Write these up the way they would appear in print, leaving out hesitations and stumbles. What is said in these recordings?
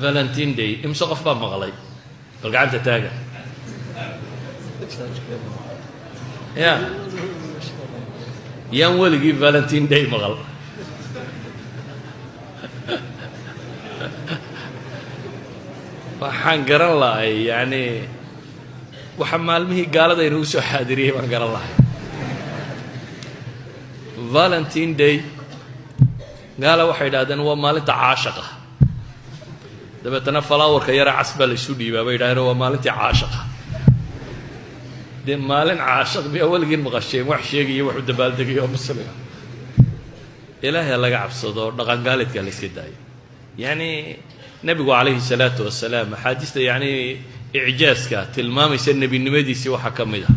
Valentine Day imse qof baa maqlay bal gacanta taaga ya yaan weligii Valentine Day maqal waxaan garan lahay yani waxa maalmihii gaalada inuu soo xaadiriyay baan garan lahay Valentine Day gaala waxay yidhaahdeen waa maalinta caashaqa dabeetana falaawarka yara casba la isu dhiibaa bay yidhahdeen waa maalintii caashaqa dee maalin caashaq biyaa weligiin maqasheen wax sheegaya wax u dabaaldegaya oo muslima ilaahay laga cabsado dhaqangaalidka la iska daayo yani nabigu calayhi salaatu wasalaam axaadiista yani icjaaska tilmaamaysa nebinimadiisii waxaa ka mid ah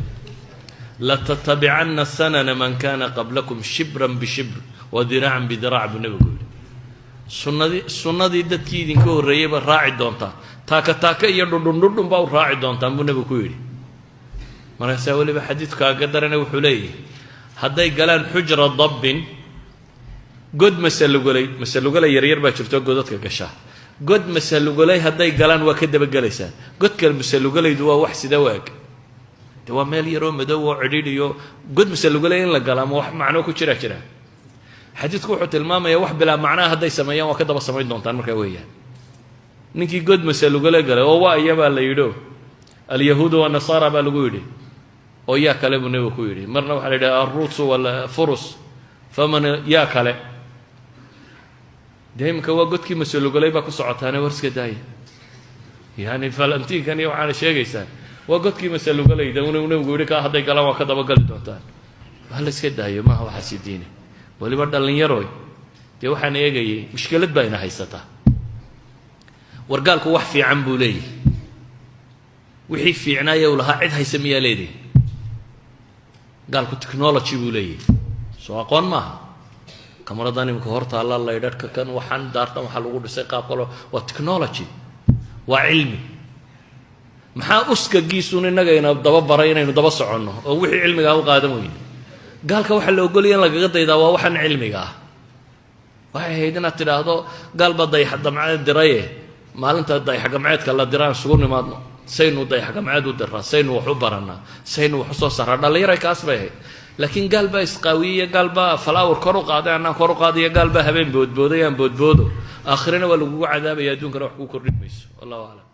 latatabicanna sanana man kana qablakum shibran bishibr wadiraacan bidiraac buu nebigu yidhi sunnadii dadkii idinka horreeyey ba raaci doontaa taaka taaka iyo dhudhundhudhun baa u raaci doontaan buu nebigu ku yidhi markaasaa weliba xadiidkaaga darane wuxuu leeyahay hadday galaan xujra dabbin god masalugolay yaryar baa jirto godadka gashaa god masalugolay hadday galaan waa ka dabagelaysaan godka masalugolaydu waa wax sida waag de waa meel yaroo madow oo cidhiidhiyo god masalugolay in la galaa ma wax macnoo ku jira xadiidku wuxuu tilmaamayaa wax bilaa macnaha hadday sameeyaan waa ka daba samayn doontaan markaa weeyaan ninkii god masalugolay galay oo waa iyabaa la yidho alyahuudu wanasaara baa lagu yidhi oo yaa kale buu nebigu ku yidhi marna waxaa la yidhaha alruusu walfurus faman yaa kale dee iminka waa godkii masalugolay baa ku socotaane war iska daaya yani valentinkan iyo waxaana sheegaysaa waa godkii masalugolayda uu nebigu yidhi kaa hadday galaan waa ka dabagali doontaan waa la iska daayo maaha waxaasi diine weliba dhallinyaroy dee waxaan eegayay mushkilad baa ina haysataa wargaalku wax fiican buu leeyahay wixii fiicnaaya uu lahaa cid haysa miyaa leedahay gaalku technology buu leeyahay soo aqoon maaha kamaradan imika horta alla laydhadhka kan waxaan daartan waxaa lagu dhisay qaab kalo waa technology waa cilmi maxaa uskagiisuun innagayna daba baray inaynu daba soconno oo wixii cilmigaa u qaadan weyne gaalka waxaa la ogolaya in lagaga daydaa waa waxaan cilmiga ah waxay ahayd inaad tidhaahdo gaal baa dayaxgamceed diraye maalinta dayaxgamceedka la diraan isugu nimaadno saynu dayaxgamceed u diraa saynu wax u barannaa saynu wax u soo saraa dhallinyara kaas bay ahayd laakiin gaal baa isqaawiye gaal baa falaawar kor u qaaday annaan kor u qaadaya gaal baa habeen boodbooday aan boodboodo aakhirana waa lagugu cadaabaya adduunkana wax kuu kordhin mayso wallahu aclam